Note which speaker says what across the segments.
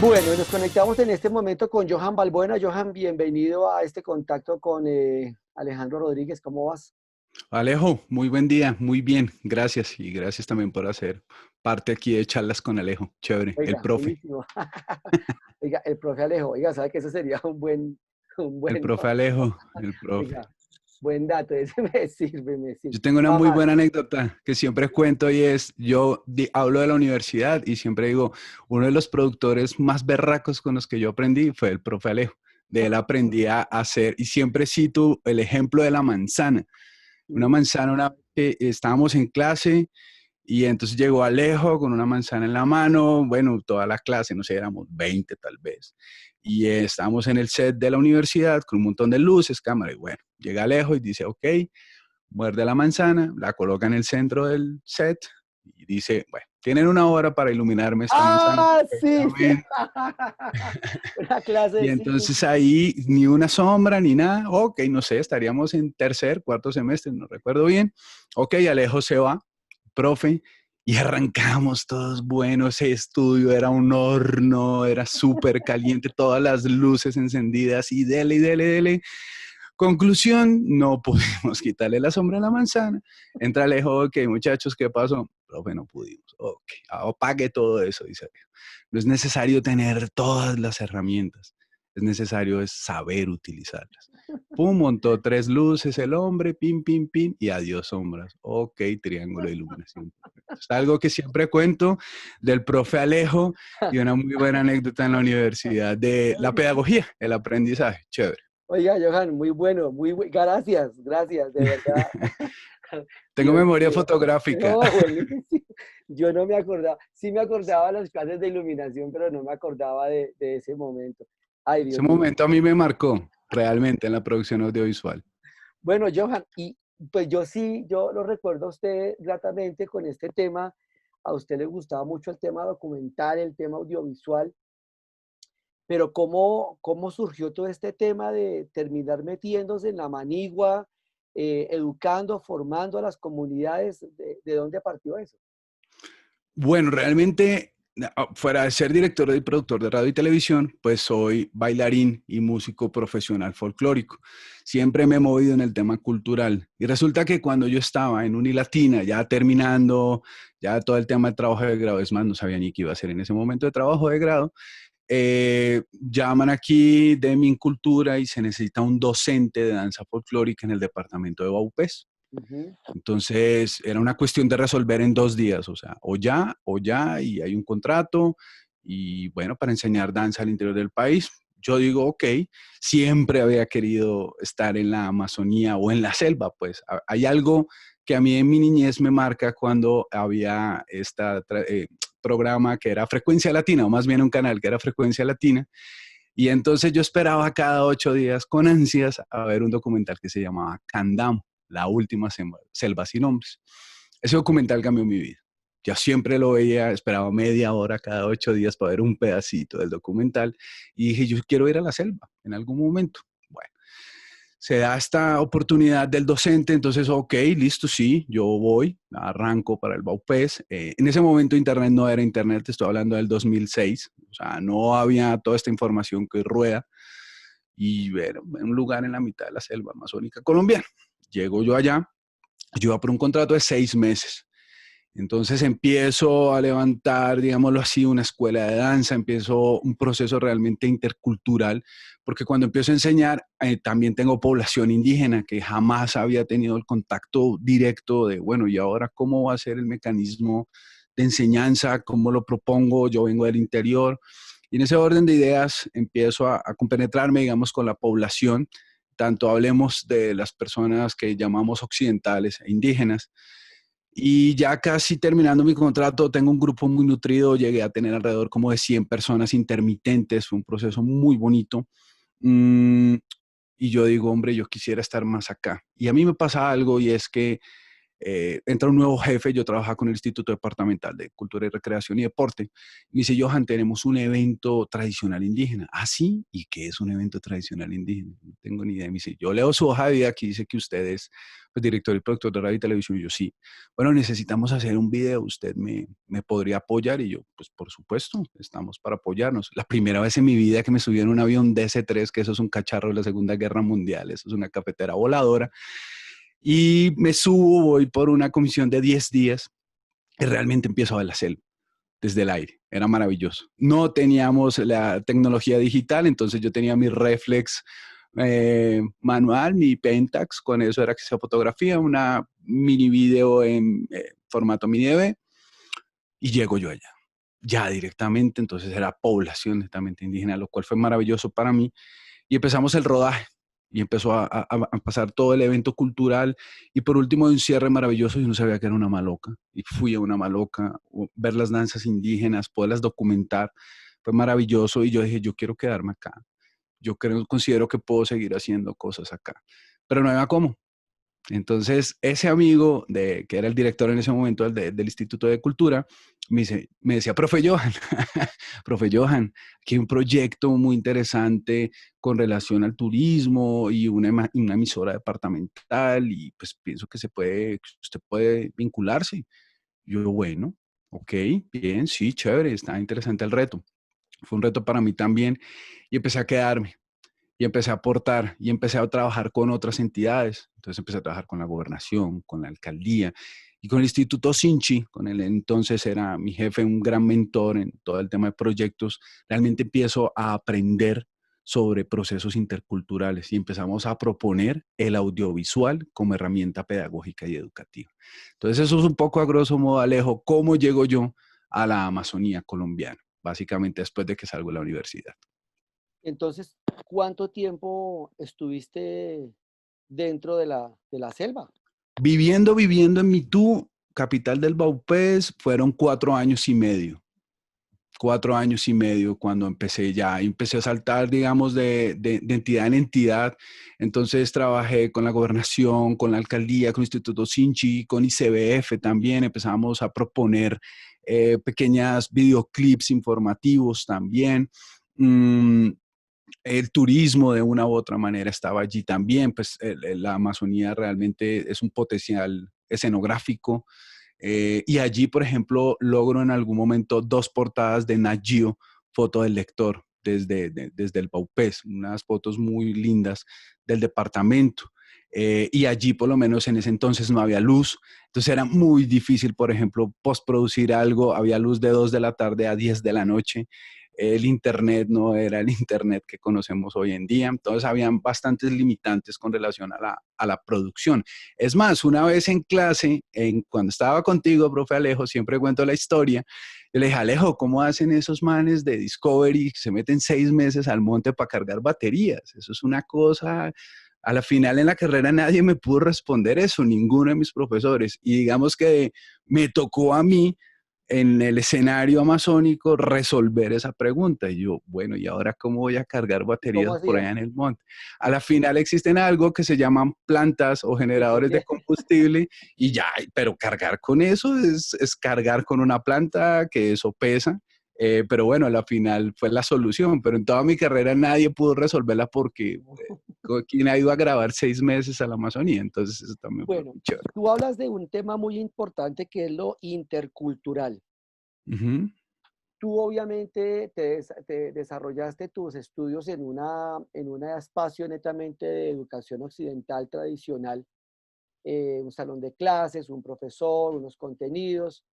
Speaker 1: Bueno, nos conectamos en este momento con Johan Balbuena. Johan, bienvenido a este contacto con Alejandro Rodríguez. ¿Cómo vas?
Speaker 2: Alejo, muy buen día, muy bien, gracias y gracias también por hacer parte aquí de charlas con Alejo, chévere, el
Speaker 1: Oiga,
Speaker 2: profe,
Speaker 1: buenísimo. Oiga, el profe Alejo, oiga, ¿sabe que eso sería un
Speaker 2: el
Speaker 1: buen,
Speaker 2: profe Alejo, el profe.
Speaker 1: oiga, buen dato? Ese me sirve.
Speaker 2: Yo tengo una
Speaker 1: Va
Speaker 2: muy
Speaker 1: más.
Speaker 2: buena anécdota que siempre cuento y es, hablo de la universidad y siempre digo, uno de los productores más berracos con los que yo aprendí fue el profe Alejo. De él aprendí a hacer, y siempre cito el ejemplo de la manzana. Una
Speaker 1: Mm.
Speaker 2: manzana, una vez que estábamos en clase. Y entonces llegó Alejo con una manzana en la mano, bueno, toda la clase, no sé, éramos 20 tal vez. Y estábamos en el set de la universidad con un montón de luces, cámara, y bueno, llega Alejo y dice, ok, muerde la manzana, la coloca en el centro del set y dice, bueno, tienen una hora para iluminarme esta manzana
Speaker 1: Ah, sí, sí.
Speaker 2: perfectamente.
Speaker 1: Una clase
Speaker 2: Y
Speaker 1: de sí, sí,
Speaker 2: entonces
Speaker 1: sí.
Speaker 2: ahí ni una sombra ni nada, ok, no sé, estaríamos en tercer, cuarto semestre, no recuerdo bien. Ok, Alejo se va, profe, y arrancamos todos buenos, ese estudio era un horno, era súper caliente, todas las luces encendidas y dele, y dele, dele. Conclusión, no pudimos quitarle la sombra a la manzana. Entra Alejo, ok, muchachos, ¿qué pasó? Profe, no pudimos. Ok, apague todo eso, dice Alejo. No es necesario tener todas las herramientas, es necesario es saber utilizarlas. Pum, montó tres luces el hombre, pim, pim, pim, y adiós sombras. Ok, triángulo de iluminación. Es algo que siempre cuento del profe Alejo y una muy buena anécdota en la universidad de la pedagogía, el aprendizaje. Chévere.
Speaker 1: Oiga, Johan, muy bueno, gracias, gracias, de verdad.
Speaker 2: Tengo
Speaker 1: Dios
Speaker 2: memoria
Speaker 1: mío.
Speaker 2: fotográfica.
Speaker 1: No, buenísimo. Yo no me acordaba, sí me acordaba de las clases de iluminación, pero no me acordaba de ese momento. Ay,
Speaker 2: Ese
Speaker 1: Dios mío.
Speaker 2: momento a mí me marcó realmente en la producción audiovisual.
Speaker 1: Bueno, Johan, y pues yo sí, yo lo recuerdo a usted gratamente con este tema. A usted le gustaba mucho el tema documental, el tema audiovisual, pero ¿cómo surgió todo este tema de terminar metiéndose en la manigua, educando, formando a las comunidades? ¿De dónde partió eso?
Speaker 2: Bueno, realmente, fuera de ser director y productor de radio y televisión, pues soy bailarín y músico profesional folclórico. Siempre me he movido en el tema cultural. Y resulta que cuando yo estaba en Unilatina, ya terminando, ya todo el tema de trabajo de grado, es más, no sabía ni qué iba a hacer en ese momento de trabajo de grado, llaman aquí de Mincultura y se necesita un docente de danza folclórica en el departamento de Baupés.
Speaker 1: Ujú.
Speaker 2: Entonces, era una cuestión de resolver en 2 días, o sea, o ya, y hay un contrato, y bueno, para enseñar danza al interior del país. Yo digo, ok, siempre había querido estar en la Amazonía o en la selva, pues hay algo que a mí en mi niñez me marca cuando había programa que era Frecuencia Latina, o más bien un canal que era Frecuencia Latina, y entonces yo esperaba cada 8 días con ansias a ver un documental que se llamaba Candamo, la última selva sin hombres. Ese documental cambió mi vida. Yo siempre lo veía, esperaba media hora cada 8 días para ver un pedacito del documental y dije, yo quiero ir a la selva en algún momento. Bueno, se da esta oportunidad del docente, entonces, ok, listo, sí, yo voy, arranco para el Baupés. En ese momento Internet no era Internet, te estoy hablando del 2006, o sea, no había toda esta información que rueda y ver un lugar en la mitad de la selva amazónica colombiana. Llego yo allá, yo iba por un contrato de 6 meses. Entonces empiezo a levantar, digámoslo así, una escuela de danza, empiezo un proceso realmente intercultural, porque cuando empiezo a enseñar, también tengo población indígena que jamás había tenido el contacto directo de, bueno, ¿y ahora cómo va a ser el mecanismo de enseñanza? ¿Cómo lo propongo? Yo vengo del interior. Y en ese orden de ideas empiezo a compenetrarme, digamos, con la población, tanto hablemos de las personas que llamamos occidentales e indígenas, y ya casi terminando mi contrato, tengo un grupo muy nutrido, llegué a tener alrededor como de 100 personas intermitentes, fue un proceso muy bonito. Mm, y yo digo, hombre, yo quisiera estar más acá. Y a mí me pasa algo y es que entra un nuevo jefe, yo trabajaba con el Instituto Departamental de Cultura y Recreación y Deporte, y me dice, Johan, tenemos un evento tradicional indígena. ¿Ah, sí? ¿Y qué es un evento tradicional indígena? No tengo ni idea. Me dice, yo leo su hoja de vida, aquí dice que usted es pues, director y productor de radio y televisión. Y yo, sí. Bueno, necesitamos hacer un video, ¿usted me podría apoyar? Y yo, pues por supuesto, estamos para apoyarnos. La primera vez en mi vida que me subí en un avión DC-3, que eso es un cacharro de la Segunda Guerra Mundial, eso es una cafetera voladora, y me subo, voy por una comisión de 10 días y realmente empiezo a ver la selva desde el aire. Era maravilloso. No teníamos la tecnología digital, entonces yo tenía mi reflex manual, mi Pentax, con eso era que se fotografía, una mini video en formato mini DV, y llego yo allá, ya directamente, entonces era población netamente indígena, lo cual fue maravilloso para mí, y empezamos el rodaje. Y empezó a pasar todo el evento cultural. Y por último, de un cierre maravilloso, yo no sabía que era una maloca. Y fui a una maloca, ver las danzas indígenas, poderlas documentar. Fue maravilloso. Y yo dije, yo quiero quedarme acá. Yo creo, considero que puedo seguir haciendo cosas acá. Pero no había cómo. Entonces, ese amigo, que era el director en ese momento del Instituto de Cultura, me decía, profe Johan, profe Johan, aquí hay un proyecto muy interesante con relación al turismo y una emisora departamental y pues pienso que usted puede vincularse. Yo, bueno, ok, bien, sí, chévere, está interesante el reto. Fue un reto para mí también y empecé a quedarme y empecé a aportar y empecé a trabajar con otras entidades. Entonces empecé a trabajar con la gobernación, con la alcaldía y con el Instituto Sinchi, con él entonces era mi jefe, un gran mentor en todo el tema de proyectos. Realmente empiezo a aprender sobre procesos interculturales y empezamos a proponer el audiovisual como herramienta pedagógica y educativa. Entonces eso es un poco a grosso modo, Alejo, cómo llego yo a la Amazonía colombiana, básicamente después de que salgo de la universidad.
Speaker 1: Entonces, ¿cuánto tiempo estuviste dentro de la selva?
Speaker 2: Viviendo en Mitú, capital del Baupés, fueron 4 años y medio. 4 años y medio cuando empecé a saltar, digamos, de entidad en entidad. Entonces trabajé con la gobernación, con la alcaldía, con el Instituto Sinchi, con ICBF también. Empezamos a proponer pequeñas videoclips informativos también. Mm, el turismo de una u otra manera estaba allí también, pues la Amazonía realmente es un potencial escenográfico y allí, por ejemplo, logro en algún momento 2 portadas de Nat Geo, foto del lector desde el Paupés, unas fotos muy lindas del departamento. Y allí, por lo menos en ese entonces, no había luz. Entonces era muy difícil, por ejemplo, postproducir algo. Había luz de 2 de la tarde a 10 de la noche. El Internet no era el Internet que conocemos hoy en día. Entonces habían bastantes limitantes con relación a la producción. Es más, una vez en clase, cuando estaba contigo, profe Alejo, siempre cuento la historia. Yo le dije, Alejo, ¿cómo hacen esos manes de Discovery que se meten 6 meses al monte para cargar baterías? Eso es una cosa. A la final en la carrera nadie me pudo responder eso, ninguno de mis profesores. Y digamos que me tocó a mí en el escenario amazónico resolver esa pregunta. Y yo, bueno, ¿y ahora cómo voy a cargar
Speaker 1: ¿Y cómo
Speaker 2: baterías por allá
Speaker 1: hacían?
Speaker 2: en el monte? A la final existen algo que se llaman plantas o generadores de combustible y ya, pero cargar con eso es cargar con una planta que eso pesa. Pero bueno, a la final fue la solución, pero en toda mi carrera nadie pudo resolverla porque ¿quién ha ido a grabar 6 meses a la Amazonía? Entonces eso también fue
Speaker 1: Bueno,
Speaker 2: muy chévere.
Speaker 1: tú hablas de un tema muy importante que es lo intercultural.
Speaker 2: Ujú.
Speaker 1: Tú obviamente te desarrollaste tus estudios en un espacio netamente de educación occidental tradicional, un salón de clases, un profesor, unos contenidos.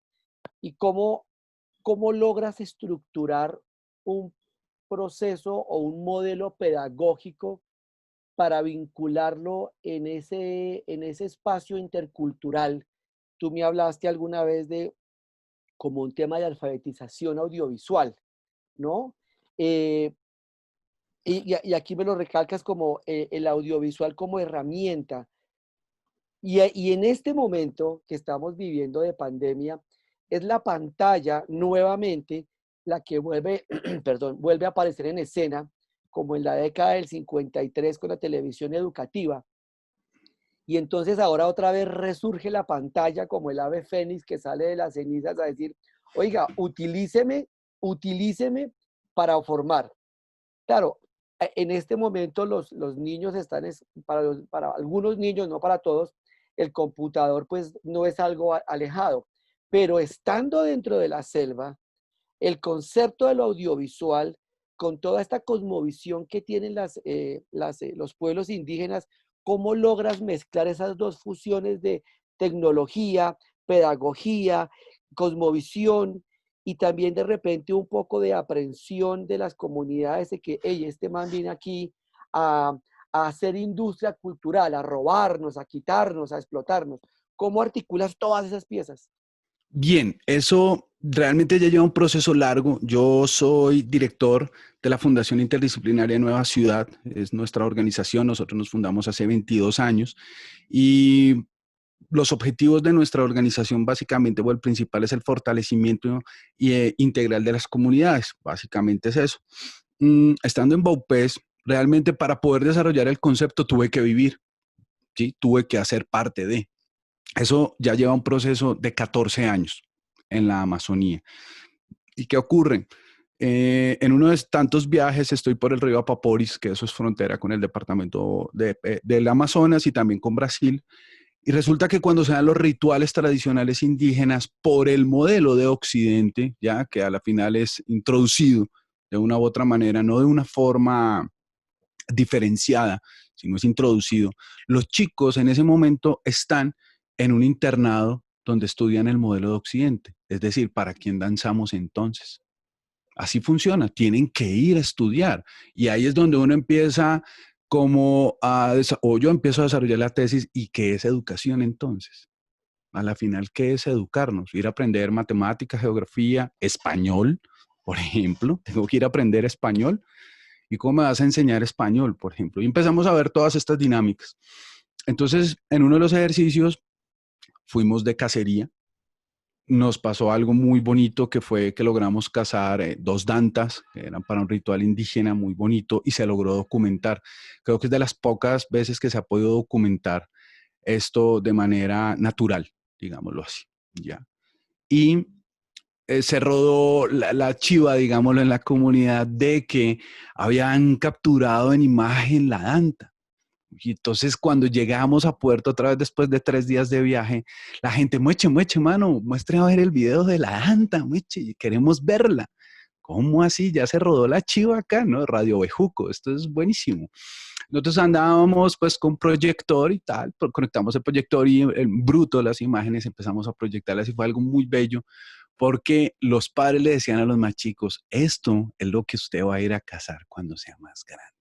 Speaker 1: ¿Y cómo logras estructurar un proceso o un modelo pedagógico para vincularlo en ese espacio intercultural? Tú me hablaste alguna vez de como un tema de alfabetización audiovisual, ¿no? Eh, y aquí me lo recalcas como el audiovisual como herramienta. Y en este momento que estamos viviendo de pandemia, es la pantalla nuevamente la que vuelve, perdón, vuelve a aparecer en escena, como en la década del 53 con la televisión educativa. Y entonces ahora otra vez resurge la pantalla como el ave fénix que sale de las cenizas a decir, oiga, utilíceme para formar. Claro, en este momento los niños están, para algunos niños, no para todos, el computador pues no es algo alejado, pero estando dentro de la selva, el concepto de lo audiovisual, con toda esta cosmovisión que tienen los pueblos indígenas, ¿cómo logras mezclar esas dos fusiones de tecnología, pedagogía, cosmovisión y también de repente un poco de aprensión de las comunidades de que, hey, este man viene aquí a, a hacer industria cultural, a robarnos, a quitarnos, a explotarnos? ¿Cómo articulas todas esas piezas?
Speaker 2: Bien, eso realmente ya lleva un proceso largo. Yo soy director de la Fundación Interdisciplinaria Nueva Ciudad, es nuestra organización, nosotros nos fundamos hace 22 años y los objetivos de nuestra organización básicamente, o el principal es el fortalecimiento integral de las comunidades, básicamente es eso. Estando en Baupés, realmente para poder desarrollar el concepto tuve que vivir, ¿sí? Tuve que hacer parte de. Eso ya lleva un proceso de 14 años en la Amazonía. ¿Y qué ocurre? En uno de tantos viajes estoy por el río Apaporis, que eso es frontera con el departamento del Amazonas y también con Brasil. Y resulta que cuando se dan los rituales tradicionales indígenas por el modelo de Occidente, ya que a la final es introducido de una u otra manera, no de una forma diferenciada, sino es introducido, los chicos en ese momento están en un internado donde estudian el modelo de Occidente. Es decir, ¿para quién danzamos entonces? Así funciona, tienen que ir a estudiar. Y ahí es donde uno empieza o yo empiezo a desarrollar la tesis. ¿Y qué es educación entonces? A la final, ¿qué es educarnos? Ir a aprender matemáticas, geografía, español, por ejemplo. Tengo que ir a aprender español. ¿Y cómo me vas a enseñar español, por ejemplo? Y empezamos a ver todas estas dinámicas. Entonces, en uno de los ejercicios fuimos de cacería. Nos pasó algo muy bonito que fue que logramos cazar dos dantas, que eran para un ritual indígena muy bonito, y se logró documentar. Creo que es de las pocas veces que se ha podido documentar esto de manera natural, digámoslo así, ¿ya? Y se rodó la chiva, digámoslo, en la comunidad de que habían capturado en imagen la danta. Y entonces cuando llegamos a Puerto otra vez después de 3 días de viaje, la gente, mueche, mueche, mano, muestre a ver el video de la danta, mueche, queremos verla. ¿Cómo así? Ya se rodó la chiva acá, ¿no? Radio Bejuco, esto es buenísimo. Nosotros andábamos pues con proyector y tal, conectamos el proyector y en bruto las imágenes empezamos a proyectarlas y fue algo muy bello porque los padres le decían a los más chicos, esto es lo que usted va a ir a cazar cuando sea más grande.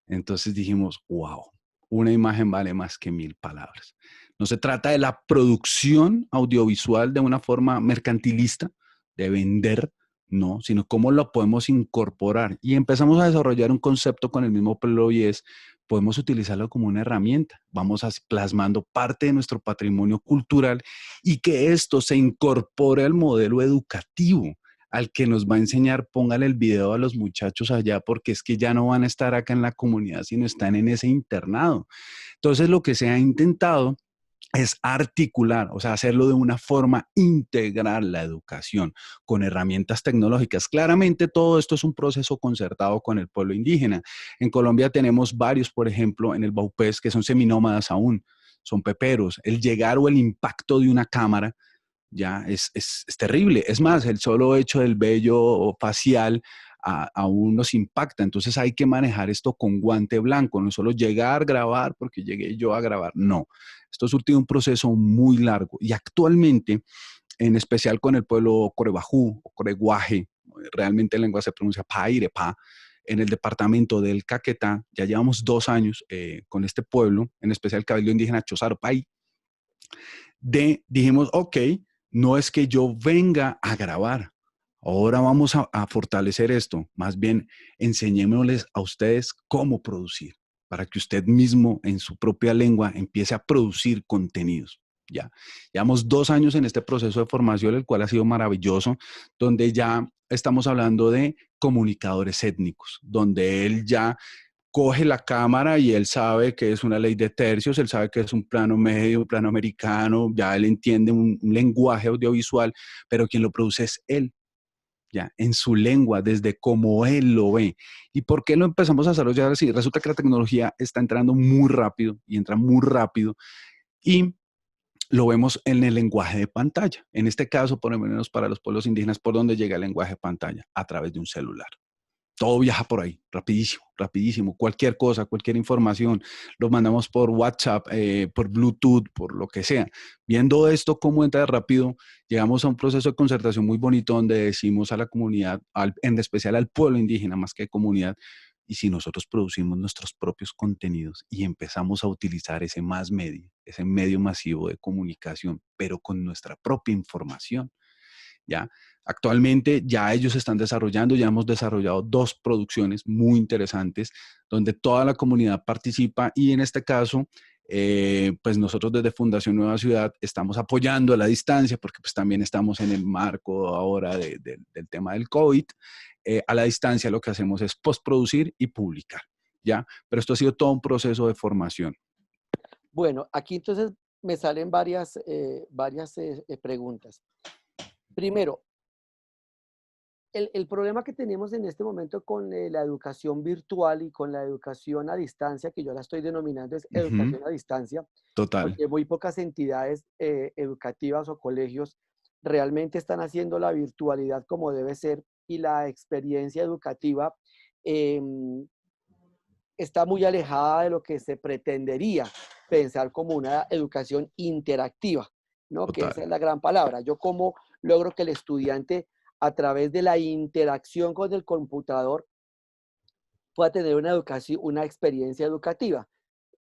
Speaker 2: Entonces dijimos, wow, una imagen vale más que 1000 palabras. No se trata de la producción audiovisual de una forma mercantilista, de vender, no, sino cómo lo podemos incorporar. Y empezamos a desarrollar un concepto con el mismo pueblo y es, podemos utilizarlo como una herramienta. Vamos plasmando parte de nuestro patrimonio cultural y que esto se incorpore al modelo educativo al que nos va a enseñar, póngale el video a los muchachos allá, porque es que ya no van a estar acá en la comunidad, sino están en ese internado. Entonces, lo que se ha intentado es articular, o sea, hacerlo de una forma integral la educación con herramientas tecnológicas. Claramente todo esto es un proceso concertado con el pueblo indígena. En Colombia tenemos varios, por ejemplo, en el Baupés, que son seminómadas aún, son peperos. El llegar o el impacto de una cámara ya es terrible. Es más, el solo hecho del vello facial aún nos impacta. Entonces hay que manejar esto con guante blanco, no solo llegar, grabar, porque llegué yo a grabar. No, esto surtido un proceso muy largo y actualmente, en especial con el pueblo corebajú o coreguaje, realmente en lengua se pronuncia pairepa, en el departamento del Caquetá, ya llevamos 2 años con este pueblo, en especial el cabildo indígena Chozaro Pai, dijimos, ok, no es que yo venga a grabar, ahora vamos a fortalecer esto, más bien enseñémosles a ustedes cómo producir, para que usted mismo en su propia lengua empiece a producir contenidos. Ya, llevamos 2 años en este proceso de formación, el cual ha sido maravilloso, donde ya estamos hablando de comunicadores étnicos, donde él ya coge la cámara y él sabe que es una ley de tercios, él sabe que es un plano medio, un plano americano, ya él entiende un lenguaje audiovisual, pero quien lo produce es él, ya, en su lengua, desde cómo él lo ve. ¿Y por qué lo empezamos a desarrollar así? Resulta que la tecnología está entrando muy rápido y entra muy rápido y lo vemos en el lenguaje de pantalla. En este caso, por lo menos para los pueblos indígenas, ¿por dónde llega el lenguaje de pantalla? A través de un celular. Todo viaja por ahí, rapidísimo, rapidísimo. Cualquier cosa, cualquier información, lo mandamos por WhatsApp, por Bluetooth, por lo que sea. Viendo esto, cómo entra rápido, llegamos a un proceso de concertación muy bonito donde decimos a la comunidad, en especial al pueblo indígena, más que comunidad, y si nosotros producimos nuestros propios contenidos y empezamos a utilizar ese medio masivo de comunicación, pero con nuestra propia información, ¿ya? Actualmente ya ellos están desarrollando, ya hemos desarrollado 2 producciones muy interesantes donde toda la comunidad participa y en este caso, pues nosotros desde Fundación Nueva Ciudad estamos apoyando a la distancia porque pues también estamos en el marco ahora del tema del COVID. A la distancia lo que hacemos es postproducir y publicar, ¿ya? Pero esto ha sido todo un proceso de formación.
Speaker 1: Bueno, aquí entonces me salen varias, preguntas. Primero, el problema que tenemos en este momento con la educación virtual y con la educación a distancia, que yo la estoy denominando es
Speaker 2: Ujú,
Speaker 1: educación a distancia,
Speaker 2: total,
Speaker 1: porque muy pocas entidades educativas o colegios realmente están haciendo la virtualidad como debe ser y la experiencia educativa em, está muy alejada de lo que se pretendería pensar como una educación interactiva, ¿no? Que esa
Speaker 2: total.
Speaker 1: es la gran palabra. Yo cómo logro que el estudiante a través de la interacción con el computador pueda tener una educación, una experiencia educativa.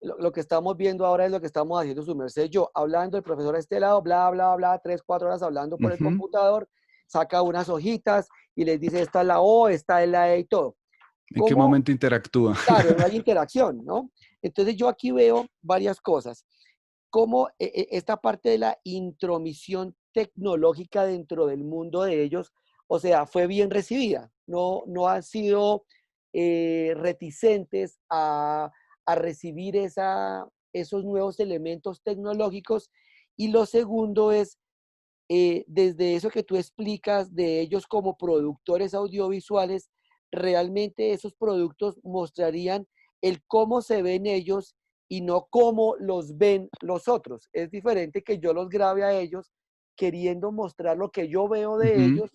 Speaker 1: Lo que estamos viendo ahora es lo que estamos haciendo su merced yo, hablando, el profesor a este lado, bla, bla, bla, 3, 4 horas hablando por el
Speaker 2: Ujú.
Speaker 1: computador, saca unas hojitas y les dice, esta es la O, esta es la E y todo.
Speaker 2: ¿En qué
Speaker 1: ¿Cómo?
Speaker 2: momento interactúa?
Speaker 1: Claro, no hay interacción, ¿no? Entonces yo aquí veo varias cosas. Cómo esta parte de la intromisión tecnológica dentro del mundo de ellos, o sea, fue bien recibida. No han sido reticentes a recibir esos nuevos elementos tecnológicos. Y lo segundo es, desde eso que tú explicas de ellos como productores audiovisuales, realmente esos productos mostrarían el cómo se ven ellos y no cómo los ven los otros. Es diferente que yo los grabe a ellos queriendo mostrar lo que yo veo de
Speaker 2: Ujú,
Speaker 1: ellos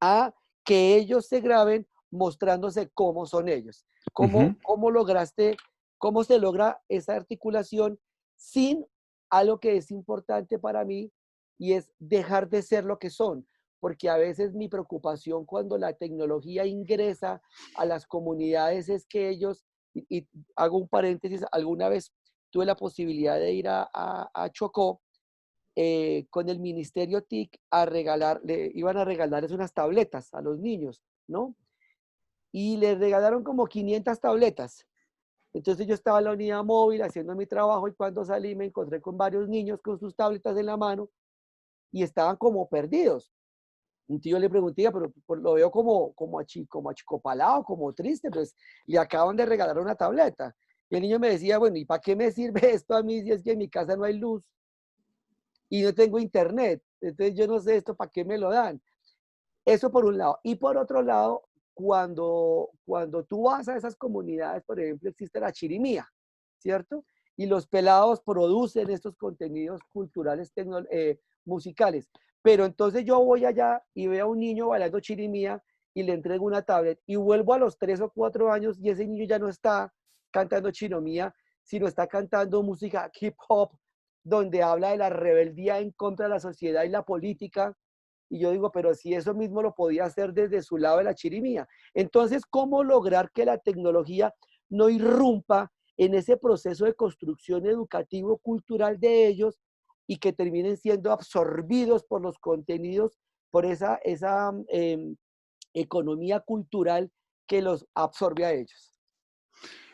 Speaker 1: a que ellos se graben mostrándose cómo son ellos.
Speaker 2: ujú.
Speaker 1: ¿Cómo lograste, cómo se logra esa articulación sin algo que es importante para mí y es dejar de ser lo que son? Porque a veces mi preocupación cuando la tecnología ingresa a las comunidades es que ellos, y hago un paréntesis, alguna vez tuve la posibilidad de ir a Chocó con el Ministerio TIC a regalar, le iban a regalarles unas tabletas a los niños, ¿no? Y les regalaron como 500 tabletas. Entonces yo estaba en la unidad móvil haciendo mi trabajo y cuando salí me encontré con varios niños con sus tabletas en la mano y estaban como perdidos. Un tío le pregunté, pero lo veo como achicopalado, como triste, pues le acaban de regalar una tableta. Y el niño me decía, bueno, ¿y para qué me sirve esto a mí si es que en mi casa no hay luz y no tengo internet? Entonces yo no sé esto para qué me lo dan. Eso por un lado. Y por otro lado, cuando tú vas a esas comunidades, por ejemplo, existe la chirimía, ¿cierto? Y los pelados producen estos contenidos culturales, musicales. Pero entonces yo voy allá y veo a un niño bailando chirimía y le entrego una tablet y vuelvo a los 3 o 4 años y ese niño ya no está cantando chirimía, sino está cantando música hip hop, donde habla de la rebeldía en contra de la sociedad y la política, y yo digo, pero si eso mismo lo podía hacer desde su lado de la chirimía. Entonces, ¿cómo lograr que la tecnología no irrumpa en ese proceso de construcción educativo cultural de ellos y que terminen siendo absorbidos por los contenidos, por esa economía cultural que los absorbe a ellos?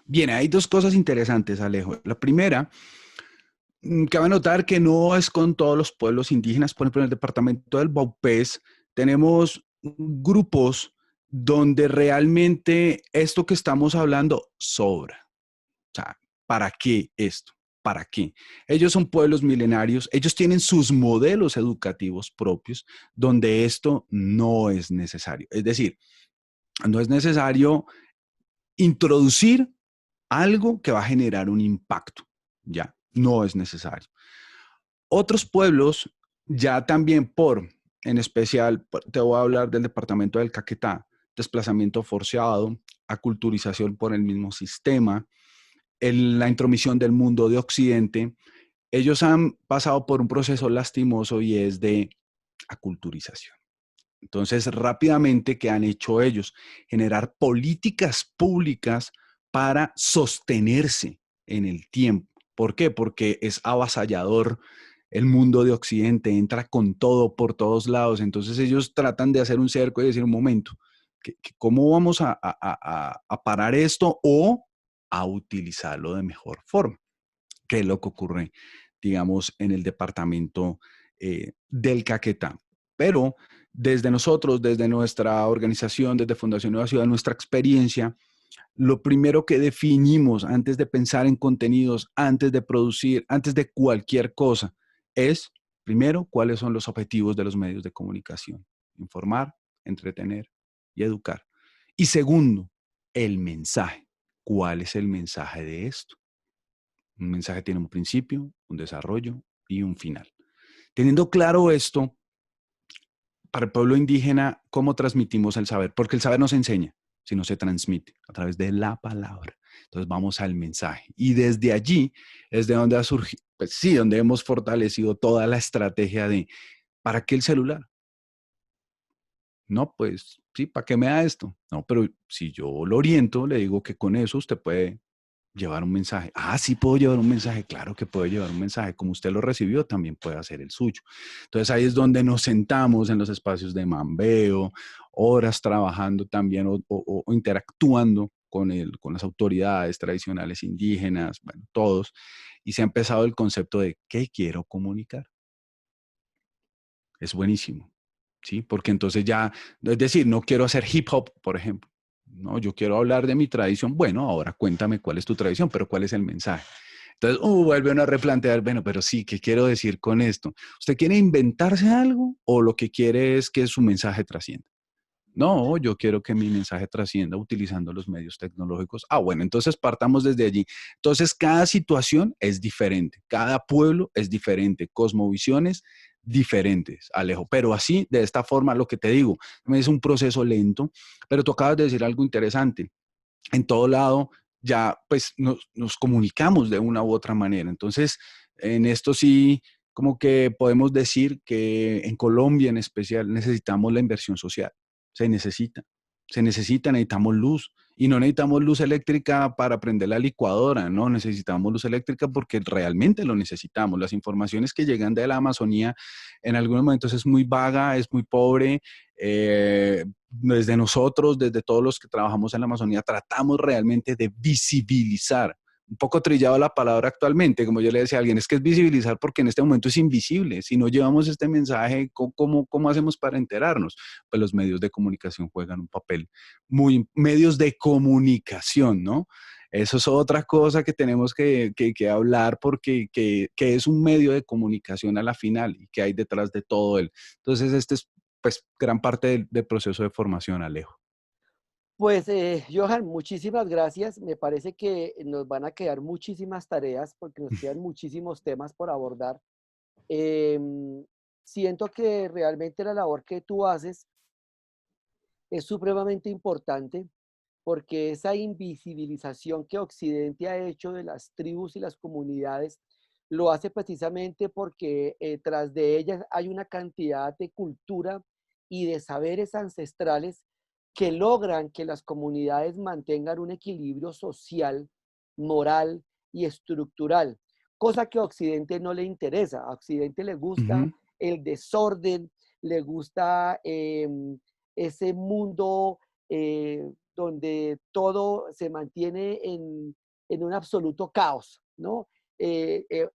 Speaker 2: Bien, hay 2 cosas interesantes, Alejo. La primera, cabe notar que no es con todos los pueblos indígenas. Por ejemplo, en el departamento del Baupés tenemos grupos donde realmente esto que estamos hablando sobra. O sea, ¿para qué esto? ¿Para qué? Ellos son pueblos milenarios, ellos tienen sus modelos educativos propios donde esto no es necesario. Es decir, no es necesario introducir algo que va a generar un impacto. Ya, no es necesario. Otros pueblos, ya también en especial, te voy a hablar del departamento del Caquetá, desplazamiento forzado, aculturización por el mismo sistema, la intromisión del mundo de Occidente, ellos han pasado por un proceso lastimoso y es de aculturización. Entonces, rápidamente, ¿qué han hecho ellos? Generar políticas públicas para sostenerse en el tiempo. ¿Por qué? Porque es avasallador el mundo de Occidente, entra con todo por todos lados. Entonces ellos tratan de hacer un cerco y decir, un momento, ¿cómo vamos a parar esto o a utilizarlo de mejor forma? ¿Qué es lo que ocurre, digamos, en el departamento del Caquetá? Pero desde nosotros, desde nuestra organización, desde Fundación Nueva Ciudad, nuestra experiencia, lo primero que definimos antes de pensar en contenidos, antes de producir, antes de cualquier cosa, es, primero, cuáles son los objetivos de los medios de comunicación. Informar, entretener y educar. Y segundo, el mensaje. ¿Cuál es el mensaje de esto? Un mensaje tiene un principio, un desarrollo y un final. Teniendo claro esto, para el pueblo indígena, ¿cómo transmitimos el saber? Porque el saber no se enseña, sino se transmite a través de la palabra. Entonces vamos al mensaje. Y desde allí es de donde ha surgido, pues sí, donde hemos fortalecido toda la estrategia de, ¿para qué el celular? No, pues sí, ¿para qué me da esto? No, pero si yo lo oriento, le digo que con eso usted puede llevar un mensaje. Ah, sí puedo llevar un mensaje. Claro que puedo llevar un mensaje. Como usted lo recibió, también puede hacer el suyo. Entonces ahí es donde nos sentamos en los espacios de mambeo, horas trabajando también o interactuando con las autoridades tradicionales indígenas, bueno, todos. Y se ha empezado el concepto de ¿qué quiero comunicar? Es buenísimo, ¿sí? Porque entonces ya, es decir, no quiero hacer hip hop, por ejemplo. No, yo quiero hablar de mi tradición. Bueno, ahora cuéntame cuál es tu tradición, pero cuál es el mensaje. Entonces, vuelven a replantear, bueno, pero sí, ¿qué quiero decir con esto? ¿Usted quiere inventarse algo o lo que quiere es que su mensaje trascienda? No, yo quiero que mi mensaje trascienda utilizando los medios tecnológicos. Ah, bueno, entonces partamos desde allí. Entonces, cada situación es diferente, cada pueblo es diferente, cosmovisiones diferentes, Alejo. Pero así, de esta forma, lo que te digo, es un proceso lento, pero tú acabas de decir algo interesante. En todo lado ya pues nos comunicamos de una u otra manera. Entonces, en esto sí, como que podemos decir que en Colombia en especial necesitamos la inversión social. Se necesita, necesitamos luz. Y no necesitamos luz eléctrica para prender la licuadora, no, necesitamos luz eléctrica porque realmente lo necesitamos. Las informaciones que llegan de la Amazonía en algunos momentos es muy vaga, es muy pobre, desde nosotros, desde todos los que trabajamos en la Amazonía, tratamos realmente de visibilizar. Un poco trillado la palabra actualmente, como yo le decía a alguien, es que es visibilizar porque en este momento es invisible. Si no llevamos este mensaje, ¿cómo hacemos para enterarnos? Pues los medios de comunicación juegan un papel medios de comunicación, ¿no? Eso es otra cosa que tenemos que hablar porque que es un medio de comunicación a la final y que hay detrás de todo él. Entonces, este es pues gran parte del proceso de formación, Alejo.
Speaker 1: Pues, Johan, muchísimas gracias. Me parece que nos van a quedar muchísimas tareas porque nos quedan muchísimos temas por abordar. Em, Siento que realmente la labor que tú haces es supremamente importante porque esa invisibilización que Occidente ha hecho de las tribus y las comunidades lo hace precisamente porque tras de ellas hay una cantidad de cultura y de saberes ancestrales que logran que las comunidades mantengan un equilibrio social, moral y estructural, cosa que a Occidente no le interesa. A Occidente le gusta
Speaker 2: Ujú.
Speaker 1: el desorden, le gusta ese mundo donde todo se mantiene en un absoluto caos, ¿no?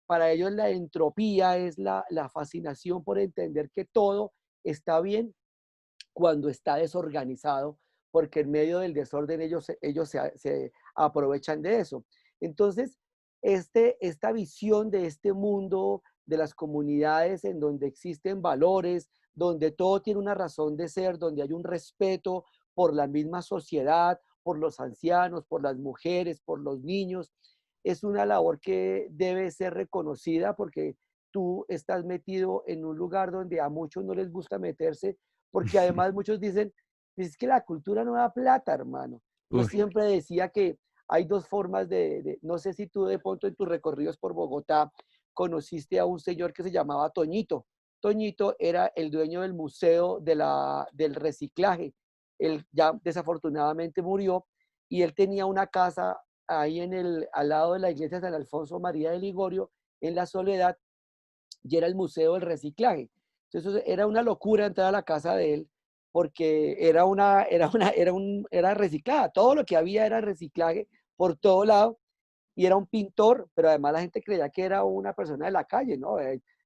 Speaker 1: Para ellos la entropía es la fascinación por entender que todo está bien cuando está desorganizado, porque en medio del desorden ellos se aprovechan de eso. Entonces, esta visión de este mundo, de las comunidades en donde existen valores, donde todo tiene una razón de ser, donde hay un respeto por la misma sociedad, por los ancianos, por las mujeres, por los niños, es una labor que debe ser reconocida porque tú estás metido en un lugar donde a muchos no les gusta meterse, porque además muchos dicen, es que la cultura no da plata, hermano. Yo
Speaker 2: Uy,
Speaker 1: siempre decía que hay dos formas no sé si tú de pronto en tus recorridos por Bogotá conociste a un señor que se llamaba Toñito. Toñito era el dueño del museo del reciclaje. Él ya desafortunadamente murió y él tenía una casa ahí al lado de la iglesia de San Alfonso María de Ligorio, en la Soledad, y era el Museo del Reciclaje. Entonces era una locura entrar a la casa de él porque era reciclada, todo lo que había era reciclaje por todo lado y era un pintor, pero además la gente creía que era una persona de la calle, ¿no?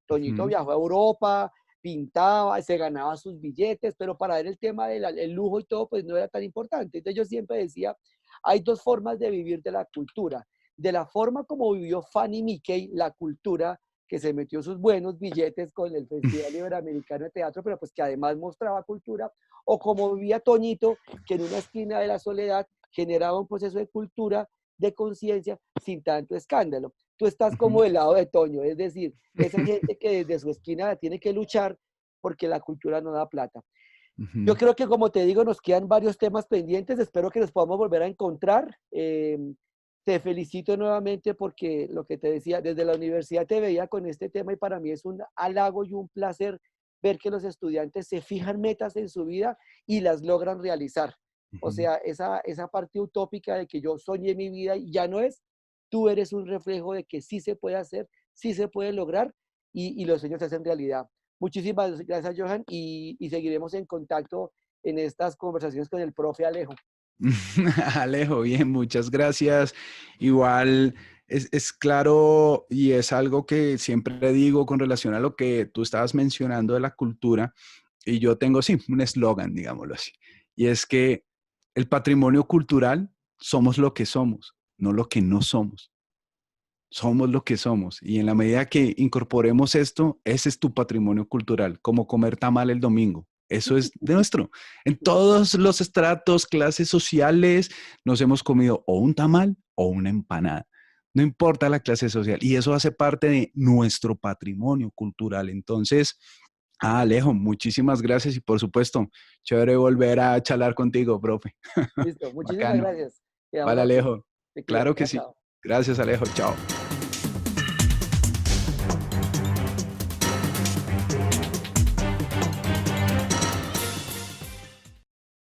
Speaker 1: Toñito
Speaker 2: ujú,
Speaker 1: viajó a Europa, pintaba, se ganaba sus billetes, pero para él el tema del lujo y todo, pues no era tan importante. Entonces yo siempre decía, hay dos formas de vivir de la cultura. De la forma como vivió Fanny Mickey, la cultura, que se metió sus buenos billetes con el Festival Iberoamericano de Teatro, pero pues que además mostraba cultura, o como vivía Toñito, que en una esquina de la Soledad generaba un proceso de cultura, de conciencia, sin tanto escándalo. Tú estás como
Speaker 2: ujú.
Speaker 1: del lado de Toño, es decir, esa gente que desde su esquina tiene que luchar porque la cultura no da plata. Yo
Speaker 2: Ujú.
Speaker 1: creo que, como te digo, nos quedan varios temas pendientes. Espero que nos podamos volver a encontrar. Te felicito nuevamente porque lo que te decía, desde la universidad te veía con este tema y para mí es un halago y un placer ver que los estudiantes se fijan metas en su vida y las logran realizar. O
Speaker 2: Ujú.
Speaker 1: sea, esa parte utópica de que yo soñé mi vida y ya no es, tú eres un reflejo de que sí se puede hacer, sí se puede lograr y los sueños se hacen realidad. Muchísimas gracias, Johan, y seguiremos en contacto en estas conversaciones con el profe Alejo.
Speaker 2: Alejo, bien, muchas gracias. Igual es claro y es algo que siempre digo con relación a lo que tú estabas mencionando de la cultura, y yo tengo, sí, un eslogan, digámoslo así, y es que el patrimonio cultural somos lo que somos, no lo que no somos. Somos lo que somos. Y en la medida que incorporemos esto, ese es tu patrimonio cultural, como comer tamal el domingo. Eso es de nuestro. En todos los estratos, clases sociales, nos hemos comido o un tamal o una empanada. No importa la clase social. Y eso hace parte de nuestro patrimonio cultural. Entonces, Alejo, muchísimas gracias y por supuesto, chévere volver a charlar contigo, profe.
Speaker 1: Listo, muchísimas
Speaker 2: Bacano.
Speaker 1: gracias. Quedamos
Speaker 2: Vale,
Speaker 1: así.
Speaker 2: Alejo.
Speaker 1: Te cuidas.
Speaker 2: Claro que
Speaker 1: Chao,
Speaker 2: sí.
Speaker 1: chao.
Speaker 2: Gracias, Alejo. Chao.